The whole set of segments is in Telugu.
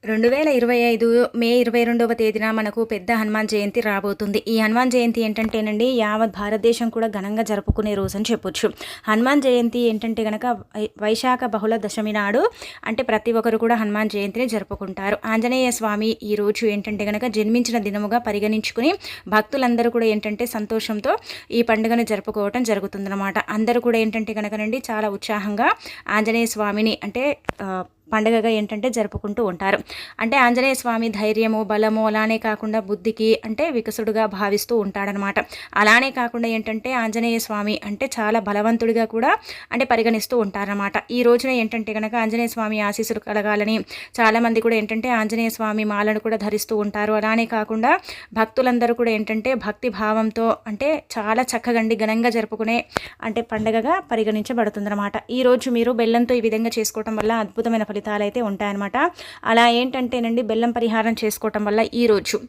2025 మే 22వ తేదీన మనకు పెద్ద హనుమాన్ జయంతి రాబోతుంది. ఈ హనుమాన్ జయంతి ఏంటంటేనండి యావత్ భారతదేశం కూడా ఘనంగా జరుపుకునే రోజు అని చెప్పొచ్చు. హనుమాన్ జయంతి ఏంటంటే గనక వైశాఖ బహుళ దశమి నాడు అంటే ప్రతి ఒక్కరు కూడా హనుమాన్ జయంతిని జరుపుకుంటారు. ఆంజనేయ స్వామి ఈ రోజు ఏంటంటే గనక జన్మించిన దినముగా పరిగణించుకుని భక్తులందరూ కూడా ఏంటంటే సంతోషంతో ఈ పండుగను జరుపుకోవటం జరుగుతుందన్నమాట. అందరూ కూడా ఏంటంటే గనకనండి చాలా ఉత్సాహంగా ఆంజనేయ స్వామిని అంటే పండుగగా ఏంటంటే జరుపుకుంటూ ఉంటారు. అంటే ఆంజనేయ స్వామి ధైర్యము బలము అలానే కాకుండా బుద్ధికి అంటే వికసుడుగా భావిస్తూ ఉంటాడనమాట. అలానే కాకుండా ఏంటంటే ఆంజనేయ స్వామి అంటే చాలా బలవంతుడిగా కూడా అంటే పరిగణిస్తూ ఉంటారనమాట. ఈ రోజున ఏంటంటే కనుక ఆంజనేయ స్వామి ఆశీస్సులు కలగాలని చాలామంది కూడా ఏంటంటే ఆంజనేయ స్వామి మాలను కూడా ధరిస్తూ ఉంటారు. అలానే కాకుండా భక్తులందరూ కూడా ఏంటంటే భక్తి భావంతో అంటే చాలా చక్కగా ఘనంగా జరుపుకునే అంటే పండుగగా పరిగణించబడుతుందన్నమాట. ఈ రోజు మీరు బెల్లంతో ఈ విధంగా చేసుకోవటం వల్ల అద్భుతమైన ఫలితాలు అయితే ఉంటాయన్నమాట. అలా ఏంటంటేనండి బెల్లం పరిహారం చేసుకోవటం వల్ల ఈరోజు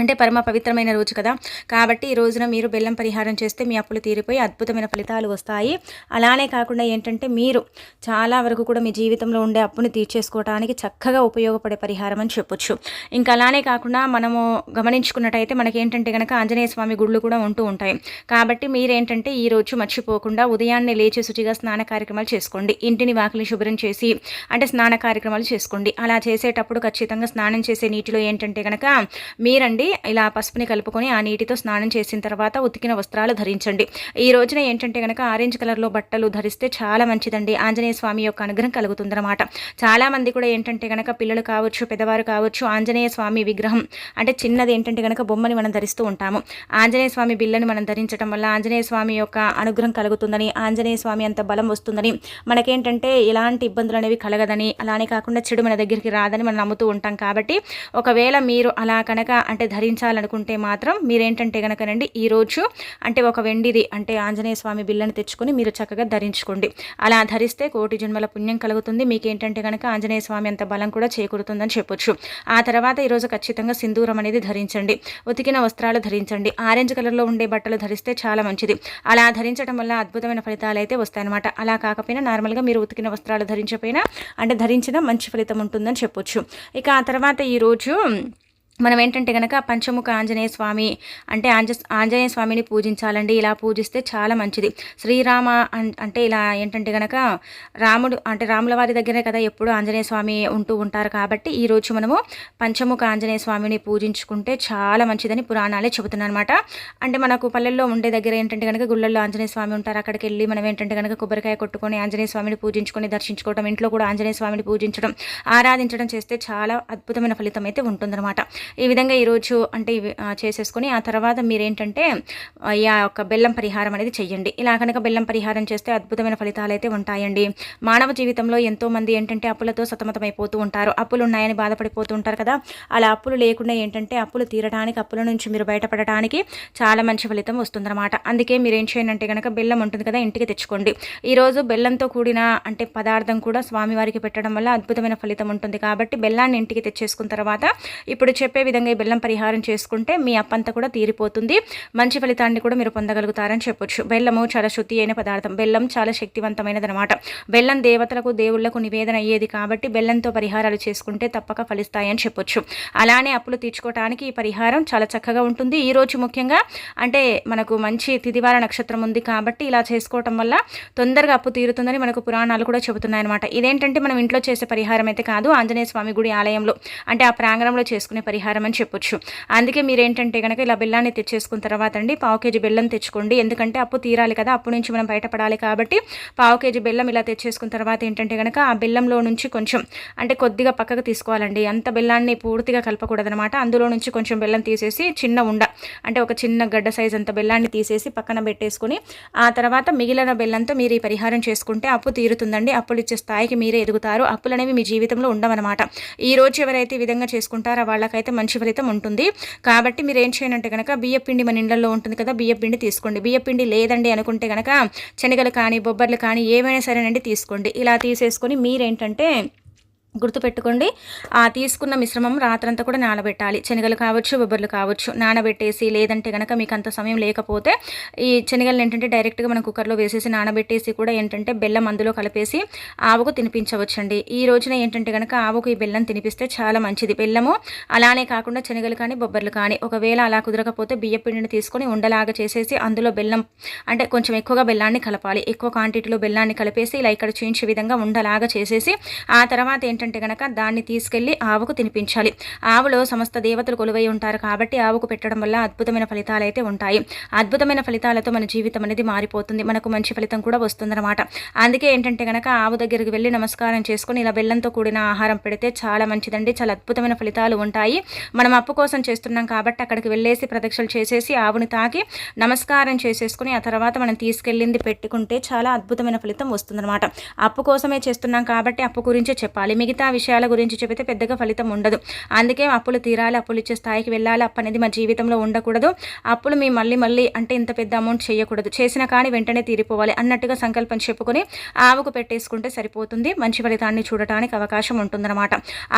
అంటే పరమ పవిత్రమైన రోజు కదా, కాబట్టి ఈ రోజున మీరు బెల్లం పరిహారం చేస్తే మీ అప్పులు తీరిపోయి అద్భుతమైన ఫలితాలు వస్తాయి. అలానే కాకుండా ఏంటంటే మీరు చాలా వరకు కూడా మీ జీవితంలో ఉండే అప్పుని తీర్చేసుకోవడానికి చక్కగా ఉపయోగపడే పరిహారం అని చెప్పొచ్చు. ఇంకా అలానే కాకుండా మనము గమనించుకున్నట్టయితే మనకేంటంటే కనుక ఆంజనేయ స్వామి గుళ్ళు కూడా ఉంటూ ఉంటాయి. కాబట్టి మీరేంటంటే ఈ రోజు మర్చిపోకుండా ఉదయాన్నే లేచి శుచిగా స్నాన కార్యక్రమాలు చేసుకోండి. ఇంటిని వాకిలి శుభ్రం చేసి అంటే స్నాన కార్యక్రమాలు చేసుకోండి. అలా చేసేటప్పుడు ఖచ్చితంగా స్నానం చేసే నీటిలో ఏంటంటే కనుక మీరండి ఇలా పసుపుని కలుపుకొని ఆ నీటితో స్నానం చేసిన తర్వాత ఉతికిన వస్త్రాలు ధరించండి. ఈ రోజున ఏంటంటే కనుక ఆరెంజ్ కలర్లో బట్టలు ధరిస్తే చాలా మంచిదండి. ఆంజనేయ స్వామి యొక్క అనుగ్రహం కలుగుతుందన్నమాట. చాలా మంది కూడా ఏంటంటే కనుక పిల్లలు కావచ్చు పెద్దవారు కావచ్చు ఆంజనేయ స్వామి విగ్రహం అంటే చిన్నది ఏంటంటే కనుక బొమ్మని మనం ధరిస్తూ ఉంటాము. ఆంజనేయ స్వామి బిల్లని మనం ధరించడం వల్ల ఆంజనేయ స్వామి యొక్క అనుగ్రహం కలుగుతుందని ఆంజనేయ స్వామి అంత బలం వస్తుందని మనకేంటంటే ఎలాంటి ఇబ్బందులు అనేవి కలగదని అలానే కాకుండా చెడు మన దగ్గరికి రాదని మనం నమ్ముతూ ఉంటాం. కాబట్టి ఒకవేళ మీరు అలా కనుక అంటే ధరించాలనుకుంటే మాత్రం మీరేంటంటే కనుకనండి ఈరోజు అంటే ఒక వెండిది అంటే ఆంజనేయ స్వామి బిల్లని తెచ్చుకొని మీరు చక్కగా ధరించుకోండి. అలా ధరిస్తే కోటి జన్మల పుణ్యం కలుగుతుంది. మీకేంటంటే కనుక ఆంజనేయ స్వామి అంత బలం కూడా చేకూరుతుందని చెప్పొచ్చు. ఆ తర్వాత ఈరోజు ఖచ్చితంగా సింధూరం అనేది ధరించండి. ఉతికిన వస్త్రాలు ధరించండి. ఆరెంజ్ కలర్లో ఉండే బట్టలు ధరిస్తే చాలా మంచిది. అలా ధరించడం వల్ల అద్భుతమైన ఫలితాలు అయితే వస్తాయన్నమాట. అలా కాకపోయినా నార్మల్గా మీరు ఉతికిన వస్త్రాలు ధరించకపోయినా అంటే ధరించిన మంచి ఫలితం ఉంటుందని చెప్పొచ్చు. ఇక ఆ తర్వాత ఈరోజు మనం ఏంటంటే కనుక పంచముఖ ఆంజనేయ స్వామి అంటే ఆంజనేయ స్వామిని పూజించాలండి. ఇలా పూజిస్తే చాలా మంచిది. శ్రీరామ అంటే ఇలా ఏంటంటే కనుక రాముడు అంటే రాముల వారి దగ్గరే కదా ఎప్పుడు ఆంజనేయ స్వామి ఉంటూ ఉంటారు. కాబట్టి ఈరోజు మనము పంచముఖ ఆంజనేయ స్వామిని పూజించుకుంటే చాలా మంచిదని పురాణాలే చెబుతున్నాయి అనమాట. అంటే మనకు పల్లెల్లో ఉండే దగ్గర ఏంటంటే కనుక గుళ్ళల్లో ఆంజనేయ స్వామి ఉంటారు. అక్కడికి వెళ్ళి మనం ఏంటంటే కనుక కొబ్బరికాయ కొట్టుకొని ఆంజనేయ స్వామిని పూజించుకొని దర్శించుకోవడం, ఇంట్లో కూడా ఆంజనేయ స్వామిని పూజించడం ఆరాధించడం చేస్తే చాలా అద్భుతమైన ఫలితం అయితే ఉంటుందన్నమాట. ఈ విధంగా ఈరోజు అంటే చేసేసుకొని ఆ తర్వాత మీరేంటంటే ఈ యొక్క బెల్లం పరిహారం అనేది చెయ్యండి. ఇలా కనుక బెల్లం పరిహారం చేస్తే అద్భుతమైన ఫలితాలు అయితే ఉంటాయండి. మానవ జీవితంలో ఎంతోమంది ఏంటంటే అప్పులతో సతమతమైపోతూ ఉంటారు. అప్పులు ఉన్నాయని బాధపడిపోతూ ఉంటారు కదా. అలా అప్పులు లేకుండా ఏంటంటే అప్పులు తీరడానికి అప్పుల నుంచి మీరు బయటపడటానికి చాలా మంచి ఫలితం వస్తుందన్నమాట. అందుకే మీరు ఏం చేయండి అంటే కనుక బెల్లం ఉంటుంది కదా ఇంటికి తెచ్చుకోండి. ఈరోజు బెల్లంతో కూడిన అంటే పదార్థం కూడా స్వామివారికి పెట్టడం వల్ల అద్భుతమైన ఫలితం ఉంటుంది. కాబట్టి బెల్లాన్ని ఇంటికి తెచ్చేసుకున్న తర్వాత ఇప్పుడు చెప్పే విధంగా ఈ బెల్లం పరిహారం చేసుకుంటే మీ అప్పంతా కూడా తీరిపోతుంది. మంచి ఫలితాన్ని కూడా మీరు పొందగలుగుతారని చెప్పొచ్చు. బెల్లము చాలా శుద్ధి అయిన పదార్థం. బెల్లం చాలా శక్తివంతమైనది అనమాట. బెల్లం దేవతలకు దేవుళ్లకు నివేదన అయ్యేది. కాబట్టి బెల్లంతో పరిహారాలు చేసుకుంటే తప్పక ఫలిస్తాయని చెప్పొచ్చు. అలానే అప్పులు తీర్చుకోవడానికి ఈ పరిహారం చాలా చక్కగా ఉంటుంది. ఈ రోజు ముఖ్యంగా అంటే మనకు మంచి తిదివార నక్షత్రం ఉంది కాబట్టి ఇలా చేసుకోవటం వల్ల తొందరగా అప్పు తీరుతుందని మనకు పురాణాలు కూడా చెబుతున్నాయి అనమాట. ఇదేంటంటే మనం ఇంట్లో చేసే పరిహారం అయితే కాదు, ఆంజనేయ స్వామి గుడి ఆలయంలో అంటే ఆ ప్రాంగణంలో చేసుకునే పరిహారం అని చెప్పొచ్చు. అందుకే మీరేంటంటే కనుక ఇలా బెల్లాన్ని తెచ్చేసుకున్న తర్వాత అండి 1/2 కేజీ బెల్లం తెచ్చుకోండి. ఎందుకంటే అప్పు తీరాలి కదా, అప్పు నుంచి మనం బయటపడాలి. కాబట్టి 1/2 కేజీ బెల్లం ఇలా తెచ్చేసుకున్న తర్వాత ఏంటంటే కనుక ఆ బెల్లంలో నుంచి కొంచెం అంటే కొద్దిగా పక్కకు తీసుకోవాలండి. అంత బెల్లాన్ని పూర్తిగా కలపకూడదనమాట. అందులో నుంచి కొంచెం బెల్లం తీసేసి చిన్న ఉండ అంటే ఒక చిన్న గడ్డ సైజ్ అంత బెల్లాన్ని తీసేసి పక్కన పెట్టేసుకొని ఆ తర్వాత మిగిలిన బెల్లంతో మీరు ఈ పరిహారం చేసుకుంటే అప్పు తీరుతుందండి. అప్పులు ఇచ్చే స్థాయికి మీరే ఎదుగుతారు. అప్పులు అనేవి మీ జీవితంలో ఉండవన్నమాట. ఈ రోజు ఎవరైతే ఈ విధంగా చేసుకుంటారో వాళ్ళకైతే మంచి ఫలితం ఉంటుంది. కాబట్టి మీరు ఏం చేయండి అంటే కనుక బియ్యపిండి మన ఇండ్లలో ఉంటుంది కదా, బియ్యపిండి తీసుకోండి. బియ్యపిండి లేదండి అనుకుంటే కనుక శనగలు కానీ బొబ్బర్లు కానీ ఏమైనా సరేనండి తీసుకోండి. ఇలా తీసేసుకొని మీరేంటంటే గుర్తుపెట్టుకోండి. తీసుకున్న మిశ్రమం రాత్రంతా కూడా నానబెట్టాలి. శనగలు కావచ్చు, బొబ్బర్లు కావచ్చు. నానబెట్టేసి లేదంటే గనక మీకు అంత సమయం లేకపోతే ఈ శనగలను ఏంటంటే డైరెక్ట్‌గా మనం కుక్కర్‌లో వేసేసి నానబెట్టేసి కూడా ఏంటంటే బెల్లం అందులో కలిపేసి ఆవుకు తినిపించవచ్చండి. ఈ రోజున ఏంటంటే గనక ఆవుకు ఈ బెల్లం తినిపిస్తే చాలా మంచిది. బెల్లము అలానే కాకుండా శనగలు కానీ, బొబ్బర్లు కానీ ఒకవేళ అలా కుదరకపోతే బియ్యపు పిండిని తీసుకొని ఉండలాగా చేసేసి అందులో బెల్లం అంటే కొంచెం ఎక్కువగా బెల్లాన్ని కలపాలి. ఎక్కువ క్వాంటిటీలో బెల్లాన్ని కలిపేసి ఇలా ఇక్కడ చూయించే విధంగా ఉండలాగా చేసేసి ఆ తర్వాత ఏంటంటే గనక దాన్ని తీసుకెళ్లి ఆవుకు తినిపించాలి. ఆవులో సమస్త దేవతలు కొలువై ఉంటారు కాబట్టి ఆవుకు పెట్టడం వల్ల అద్భుతమైన ఫలితాలు అయితే ఉంటాయి. అద్భుతమైన ఫలితాలతో మన జీవితం అనేది మారిపోతుంది. మనకు మంచి ఫలితం కూడా వస్తుందన్నమాట. అందుకే ఏంటంటే గనక ఆవు దగ్గరికి వెళ్ళి నమస్కారం చేసుకుని ఇలా బెల్లంతో కూడిన ఆహారం పెడితే చాలా మంచిదండి. చాలా అద్భుతమైన ఫలితాలు ఉంటాయి. మనం అప్పు కోసం చేస్తున్నాం కాబట్టి అక్కడికి వెళ్ళేసి ప్రదక్షిణలు చేసేసి ఆవుని తాకి నమస్కారం చేసేసుకుని ఆ తర్వాత మనం తీసుకెళ్ళింది పెట్టుకుంటే చాలా అద్భుతమైన ఫలితం వస్తుందన్నమాట. అప్పు కోసమే చేస్తున్నాం కాబట్టి అప్పు గురించే చెప్పాలి. మిగతా విషయాల గురించి చెబితే పెద్దగా ఫలితం ఉండదు. అందుకే అప్పులు తీరాలి, అప్పులు ఇచ్చే స్థాయికి వెళ్ళాలి. అప్పు అనేది మా జీవితంలో ఉండకూడదు. అప్పులు మేము మళ్ళీ అంటే ఇంత పెద్ద అమౌంట్ చేయకూడదు. చేసినా కానీ వెంటనే తీరిపోవాలి అన్నట్టుగా సంకల్పం చెప్పుకొని ఆవుకు పెట్టేసుకుంటే సరిపోతుంది. మంచి ఫలితాన్ని చూడటానికి అవకాశం ఉంటుందన్నమాట.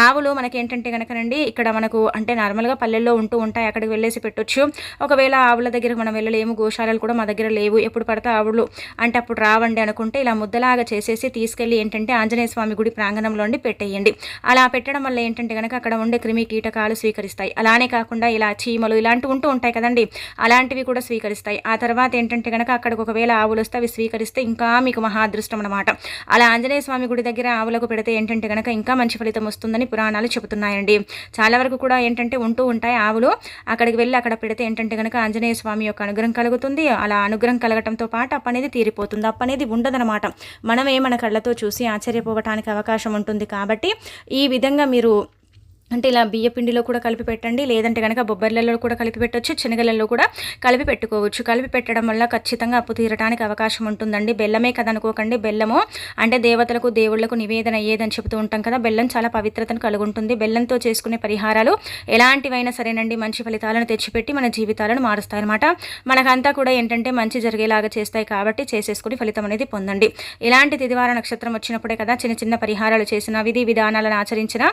ఆవులు మనకేంటంటే కనుకనండి ఇక్కడ మనకు అంటే నార్మల్గా పల్లెల్లో ఉంటూ ఉంటాయి. అక్కడికి వెళ్ళేసి పెట్టొచ్చు. ఒకవేళ ఆవుల దగ్గరికి మనం వెళ్ళలేము, గోశాలలు కూడా మా దగ్గర లేవు, ఎప్పుడు పడితే ఆవులు అంటే అప్పుడు రావండి అనుకుంటే ఇలా ముద్దలాగా చేసేసి తీసుకెళ్ళి ఏంటంటే ఆంజనేయ స్వామి గుడి ప్రాంగణంలో పెట్టేయండి. అలా పెట్టడం వల్ల ఏంటంటే కనుక అక్కడ ఉండే క్రిమి కీటకాలు స్వీకరిస్తాయి. అలానే కాకుండా ఇలా చీమలు ఇలాంటివి ఉంటూ ఉంటాయి కదండి, అలాంటివి కూడా స్వీకరిస్తాయి. ఆ తర్వాత ఏంటంటే కనుక అక్కడికి ఒకవేళ ఆవులు వస్తే అవి స్వీకరిస్తే ఇంకా మీకు మహా అదృష్టం అనమాట. అలా ఆంజనేయ స్వామి గుడి దగ్గర ఆవులకు పెడితే ఏంటంటే కనుక ఇంకా మంచి ఫలితం వస్తుందని పురాణాలు చెబుతున్నాయండి. చాలా వరకు కూడా ఏంటంటే ఉంటూ ఉంటాయి ఆవులు. అక్కడికి వెళ్ళి అక్కడ పెడితే ఏంటంటే కనుక ఆంజనేయ స్వామి యొక్క అనుగ్రహం కలుగుతుంది. అలా అనుగ్రహం కలగటంతో పాటు అప్పు అనేది తీరిపోతుంది. అప్పు అనేది ఉండదనమాట. మనమే మన కళ్ళతో చూసి ఆశ్చర్యపోవటానికి అవకాశం ఉంటుంది. కాబట్టి ఈ విధంగా మీరు అంటే ఇలా బియ్య పిండిలో కూడా కలిపి పెట్టండి. లేదంటే కనుక బొబ్బర్లలో కూడా కలిపి పెట్టవచ్చు, శనగలలో కూడా కలిపి పెట్టుకోవచ్చు. కలిపి పెట్టడం వల్ల ఖచ్చితంగా అప్పు తీరడానికి అవకాశం ఉంటుందండి. బెల్లమే కదనుకోకండి, బెల్లము అంటే దేవతలకు దేవుళ్లకు నివేదన అయ్యేదని చెబుతూ ఉంటాం కదా. బెల్లం చాలా పవిత్రతను కలుగుంటుంది. బెల్లంతో చేసుకునే పరిహారాలు ఎలాంటివైనా సరేనండి మంచి ఫలితాలను తెచ్చిపెట్టి మన జీవితాలను మారుస్తాయి అనమాట. మనకంతా కూడా ఏంటంటే మంచి జరిగేలాగా చేస్తాయి కాబట్టి చేసేసుకుని ఫలితం అనేది పొందండి. ఇలాంటి తిదివార నక్షత్రం వచ్చినప్పుడే కదా చిన్న చిన్న పరిహారాలు చేసిన, విధి విధానాలను ఆచరించిన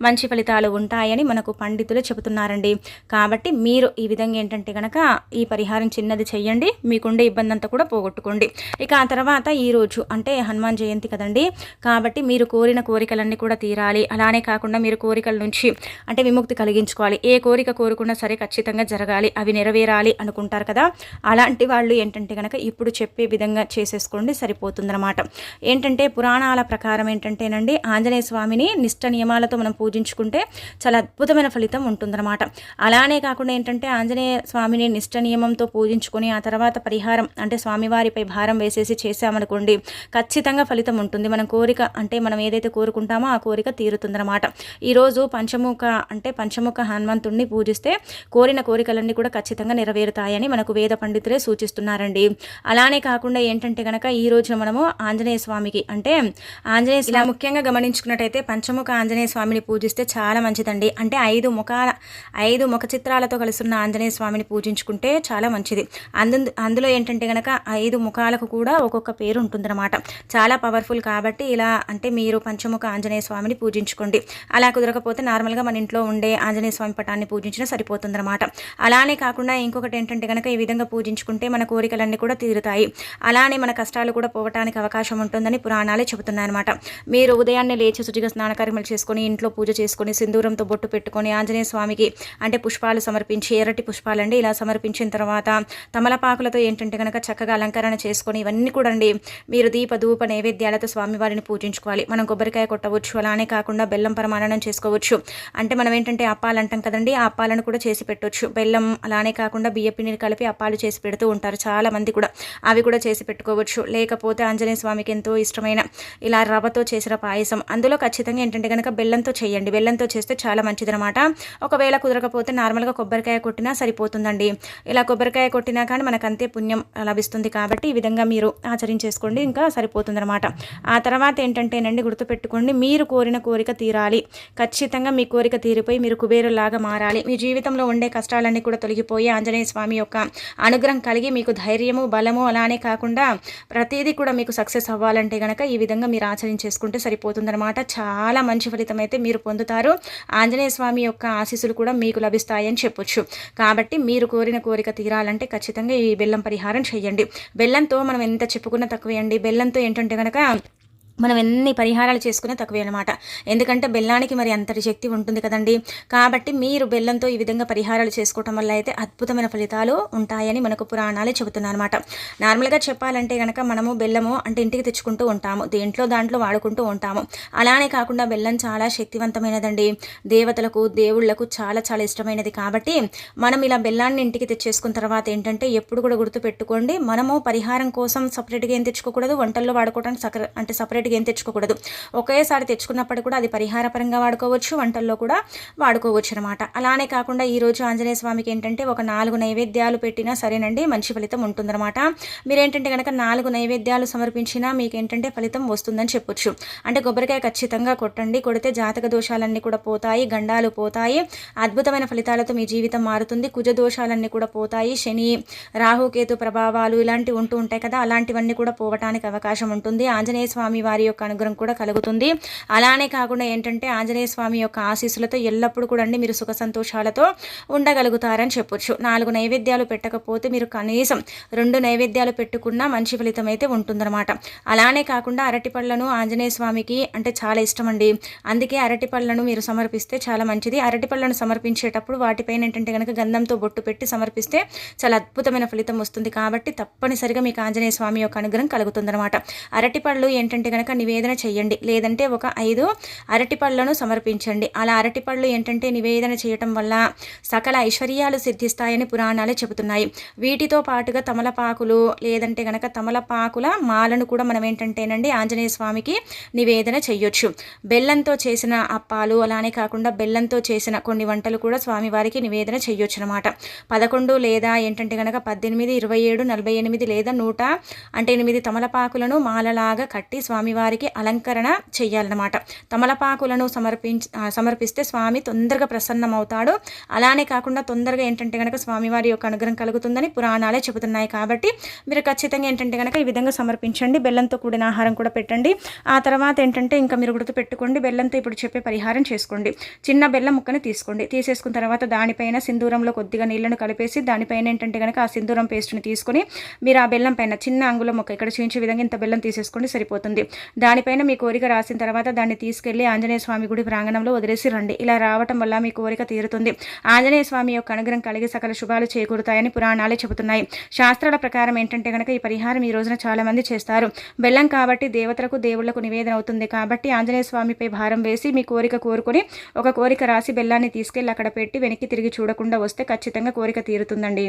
మంచి ఫలితాలు ఉంటాయని మనకు పండితులు చెబుతున్నారండి. కాబట్టి మీరు ఈ విధంగా ఏంటంటే కనుక ఈ పరిహారం చిన్నది చెయ్యండి, మీకుండే ఇబ్బంది అంతా కూడా పోగొట్టుకోండి. ఇక ఆ తర్వాత ఈరోజు అంటే హనుమాన్ జయంతి కదండి, కాబట్టి మీరు కోరిన కోరికలన్నీ కూడా తీరాలి. అలానే కాకుండా మీరు కోరికల నుంచి అంటే విముక్తి కలిగించుకోవాలి. ఏ కోరిక కోరుకున్నా సరే ఖచ్చితంగా జరగాలి, అవి నెరవేరాలి అనుకుంటారు కదా. అలాంటి వాళ్ళు ఏంటంటే కనుక ఇప్పుడు చెప్పే విధంగా చేసేసుకోండి, సరిపోతుందన్నమాట. ఏంటంటే పురాణాల ప్రకారం ఏంటంటేనండి ఆంజనేయ స్వామిని నిష్ట నియమాలతో మనం పూజించుకుంటే చాలా అద్భుతమైన ఫలితం ఉంటుందన్నమాట. అలానే కాకుండా ఏంటంటే ఆంజనేయ స్వామిని నిష్ట నియమంతో పూజించుకొని ఆ తర్వాత పరిహారం అంటే స్వామివారిపై భారం వేసేసి చేసామనుకోండి ఖచ్చితంగా ఫలితం ఉంటుంది. మనం కోరిక అంటే మనం ఏదైతే కోరుకుంటామో ఆ కోరిక తీరుతుందన్నమాట. ఈరోజు పంచముఖ హనుమంతుడిని పూజిస్తే కోరిన కోరికలన్నీ కూడా ఖచ్చితంగా నెరవేరుతాయని మనకు వేద పండితులే సూచిస్తున్నారండి. అలానే కాకుండా ఏంటంటే కనుక ఈ రోజున మనము ఆంజనేయ స్వామికి అంటే ఆంజనేయ ఇలా ముఖ్యంగా గమనించుకున్నట్టయితే పంచముఖ ఆంజనేయ స్వామిని పూజిస్తే చాలా మంచిదండి. అంటే 5 ముఖ చిత్రాలతో కలిసి ఉన్న ఆంజనేయ స్వామిని పూజించుకుంటే చాలా మంచిది. అందులో ఏంటంటే కనుక 5 ముఖాలకు కూడా ఒక్కొక్క పేరు ఉంటుందన్నమాట. చాలా పవర్ఫుల్ కాబట్టి ఇలా అంటే మీరు పంచముఖ ఆంజనేయ స్వామిని పూజించుకోండి. అలా కుదరకపోతే నార్మల్గా మన ఇంట్లో ఉండే ఆంజనేయ స్వామి పటాన్ని పూజించినా సరిపోతుందన్నమాట. అలానే కాకుండా ఇంకొకటి ఏంటంటే కనుక ఈ విధంగా పూజించుకుంటే మన కోరికలన్నీ కూడా తీరుతాయి. అలానే మన కష్టాలు కూడా పోవటానికి అవకాశం ఉంటుందని పురాణాలే చెబుతున్నాయన్నమాట. మీరు ఉదయాన్నే లేచి శుచిగా స్నాన కార్యక్రమాలు చేసుకొని ఇంట్లో పూజ చేసుకొని సింధూరంతో బొట్టు పెట్టుకొని ఆంజనేయ స్వామికి అంటే పుష్పాలు సమర్పించి ఎర్రటి పుష్పాలండి ఇలా సమర్పించిన తర్వాత తమలపాకులతో ఏంటంటే కనుక చక్కగా అలంకరణ చేసుకొని ఇవన్నీ కూడా అండి మీరు దీప ధూప నైవేద్యాలతో స్వామివారిని పూజించుకోవాలి. మనం కొబ్బరికాయ కొట్టవచ్చు. అలానే కాకుండా బెల్లం పరమాన్నం చేసుకోవచ్చు. అంటే మనం ఏంటంటే అప్పాలు అంటాం కదండి, ఆ అప్పాలను కూడా చేసి పెట్టవచ్చు. బెల్లం అలానే కాకుండా బియ్య పిండిని కలిపి అప్పాలు చేసి పెడుతూ ఉంటారు చాలా మంది కూడా, అవి కూడా చేసి పెట్టుకోవచ్చు. లేకపోతే ఆంజనేయ స్వామికి ఎంతో ఇష్టమైన ఇలా రవ్వతో చేసిన పాయసం అందులో ఖచ్చితంగా ఏంటంటే కనుక బెల్లంతో చేయండి. బెల్లంతో చేస్తే చేస్తే చాలా మంచిదనమాట. ఒకవేళ కుదరకపోతే నార్మల్గా కొబ్బరికాయ కొట్టినా సరిపోతుందండి. ఇలా కొబ్బరికాయ కొట్టినా కానీ మనకు అంతే పుణ్యం లభిస్తుంది కాబట్టి ఈ విధంగా మీరు ఆచరించేసుకోండి, ఇంకా సరిపోతుందనమాట. ఆ తర్వాత ఏంటంటేనండి, గుర్తుపెట్టుకోండి, మీరు కోరిన కోరిక తీరాలి. ఖచ్చితంగా మీ కోరిక తీరిపోయి మీరు కుబేరులాగా మారాలి. మీ జీవితంలో ఉండే కష్టాలన్నీ కూడా తొలగిపోయి ఆంజనేయ స్వామి యొక్క అనుగ్రహం కలిగి మీకు ధైర్యము, బలము, అలానే కాకుండా ప్రతిదీ కూడా మీకు సక్సెస్ అవ్వాలంటే కనుక ఈ విధంగా మీరు ఆచరించేసుకుంటే సరిపోతుందనమాట. చాలా మంచి ఫలితం అయితే మీరు పొందుతారు. ఆంజనేయ స్వామి యొక్క ఆశీస్సులు కూడా మీకు లభిస్తాయని చెప్పొచ్చు. కాబట్టి మీరు కోరిన కోరిక తీరాలంటే ఖచ్చితంగా ఈ బెల్లం పరిహారం చేయండి. బెల్లంతో మనం ఎంత చెప్పుకున్నా తక్కువే అండి. బెల్లంతో ఏంటంటే కనుక మనం ఎన్ని పరిహారాలు చేసుకునే తక్కువే అనమాట. ఎందుకంటే బెల్లానికి మరి అంతటి శక్తి ఉంటుంది కదండి. కాబట్టి మీరు బెల్లంతో ఈ విధంగా పరిహారాలు చేసుకోవటం వల్ల అయితే అద్భుతమైన ఫలితాలు ఉంటాయని మనకు పురాణాలే చెబుతున్నాయి అనమాట. నార్మల్గా చెప్పాలంటే కనుక మనము బెల్లము అంటే ఇంటికి తెచ్చుకుంటూ ఉంటాము, దాంట్లో వాడుకుంటూ ఉంటాము. అలానే కాకుండా బెల్లం చాలా శక్తివంతమైనదండి. దేవతలకు, దేవుళ్లకు చాలా చాలా ఇష్టమైనది. కాబట్టి మనం ఇలా బెల్లాన్ని ఇంటికి తెచ్చేసుకున్న తర్వాత ఏంటంటే ఎప్పుడు కూడా గుర్తు పెట్టుకోండి, మనము పరిహారం కోసం సపరేట్గా ఏం తెచ్చుకోకూడదు, వంటల్లో వాడుకోవడానికి సపరేట్గా ఏం తెచ్చుకోకూడదు. ఒకేసారి తెచ్చుకున్నప్పుడు కూడా అది పరిహారపరంగా వాడుకోవచ్చు, వంటల్లో కూడా వాడుకోవచ్చు అనమాట. అలానే కాకుండా ఈరోజు ఆంజనేయ స్వామికి ఏంటంటే ఒక 4 నైవేద్యాలు పెట్టినా సరేనండి మంచి ఫలితం ఉంటుందన్నమాట. మీరేంటంటే కనుక 4 నైవేద్యాలు సమర్పించినా మీకు ఏంటంటే ఫలితం వస్తుందని చెప్పొచ్చు. అంటే కొబ్బరికాయ ఖచ్చితంగా కొట్టండి. కొడితే జాతక దోషాలన్నీ కూడా పోతాయి, గండాలు పోతాయి, అద్భుతమైన ఫలితాలతో మీ జీవితం మారుతుంది. కుజ దోషాలన్నీ కూడా పోతాయి, శని, రాహుకేతు ప్రభావాలు ఇలాంటివి ఉంటూ ఉంటాయి కదా, అలాంటివన్నీ కూడా పోవటానికి అవకాశం ఉంటుంది. ఆంజనేయ స్వామి వారి యొక్క అనుగ్రహం కూడా కలుగుతుంది. అలానే కాకుండా ఏంటంటే ఆంజనేయ స్వామి యొక్క ఆశీస్సులతో ఎల్లప్పుడూ కూడా మీరు సుఖ సంతోషాలతో ఉండగలుగుతారని చెప్పొచ్చు. 4 నైవేద్యాలు పెట్టకపోతే మీరు కనీసం 2 నైవేద్యాలు పెట్టుకున్నా మంచి ఫలితం అయితే ఉంటుందన్నమాట. అలానే కాకుండా అరటిపళ్ళను ఆంజనేయ స్వామికి అంటే చాలా ఇష్టం అండి. అందుకే అరటిపళ్ళను మీరు సమర్పిస్తే చాలా మంచిది. అరటిపళ్ళను సమర్పించేటప్పుడు వాటిపైన ఏంటంటే కనుక గంధంతో బొట్టు పెట్టి సమర్పిస్తే చాలా అద్భుతమైన ఫలితం వస్తుంది. కాబట్టి తప్పనిసరిగా మీకు ఆంజనేయ స్వామి యొక్క అనుగ్రహం కలుగుతుందన్నమాట. అరటిపళ్ళు ఏంటంటే కనుక నివేదన చేయండి, లేదంటే ఒక 5 అరటిపళ్ళను సమర్పించండి. అలా అరటిపళ్ళు ఏంటంటే నివేదన చేయటం వల్ల సకల ఐశ్వర్యాలు సిద్ధిస్తాయని పురాణాలే చెబుతున్నాయి. వీటితో పాటుగా తమలపాకులు లేదంటే కనుక తమలపాకుల మాలను కూడా మనం ఏంటంటేనండి ఆంజనేయ స్వామికి నివేదన చేయొచ్చు. బెల్లంతో చేసిన అప్పాలు, అలానే కాకుండా బెల్లంతో చేసిన కొన్ని వంటలు కూడా స్వామివారికి నివేదన చేయొచ్చు అనమాట. 11 లేదా ఏంటంటే కనుక 18, 27, 48 లేదా 108 తమలపాకులను మాలలాగా కట్టి స్వామివారికి అలంకరణ చెయ్యాలన్నమాట. తమలపాకులను సమర్పిస్తే స్వామి తొందరగా ప్రసన్నమవుతాడు. అలానే కాకుండా తొందరగా ఏంటంటే కనుక స్వామివారి యొక్క అనుగ్రహం కలుగుతుందని పురాణాలే చెబుతున్నాయి. కాబట్టి మీరు ఖచ్చితంగా ఏంటంటే కనుక ఈ విధంగా సమర్పించండి. బెల్లంతో కూడిన ఆహారం కూడా పెట్టండి. ఆ తర్వాత ఏంటంటే ఇంకా మీరు గుర్తు పెట్టుకోండి, బెల్లంతో ఇప్పుడు చెప్పే పరిహారం చేసుకోండి. చిన్న బెల్లం ముక్కని తీసుకోండి. తీసేసుకున్న తర్వాత దానిపైన సింధూరంలో కొద్దిగా నీళ్లను కలిపేసి దానిపైన ఏంటంటే కనుక ఆ సింధూరం పేస్ట్ని తీసుకొని మీరు ఆ బెల్లం పైన చిన్న అంగుళం ముక్క ఇక్కడ చూపించే విధంగా ఇంత బెల్లం తీసేసుకోండి, సరిపోతుంది. దానిపైన మీ కోరిక రాసిన తర్వాత దాన్ని తీసుకెళ్లి ఆంజనేయ స్వామి గుడి ప్రాంగణంలో వదిలేసి రండి. ఇలా రావటం వల్ల మీ కోరిక తీరుతుంది. ఆంజనేయ స్వామి యొక్క అనుగ్రహం కలిగి సకల శుభాలు చేకూరుతాయని పురాణాలే చెబుతున్నాయి. శాస్త్రాల ప్రకారం ఏంటంటే కనుక ఈ పరిహారం ఈ రోజున చాలా మంది చేస్తారు. బెల్లం కాబట్టి దేవతలకు, దేవుళ్లకు నివేదన అవుతుంది. కాబట్టి ఆంజనేయ స్వామిపై భారం వేసి మీ కోరిక కోరుకొని ఒక కోరిక రాసి బెల్లాన్ని తీసుకెళ్లి అక్కడ పెట్టి వెనక్కి తిరిగి చూడకుండా వస్తే ఖచ్చితంగా కోరిక తీరుతుందండి.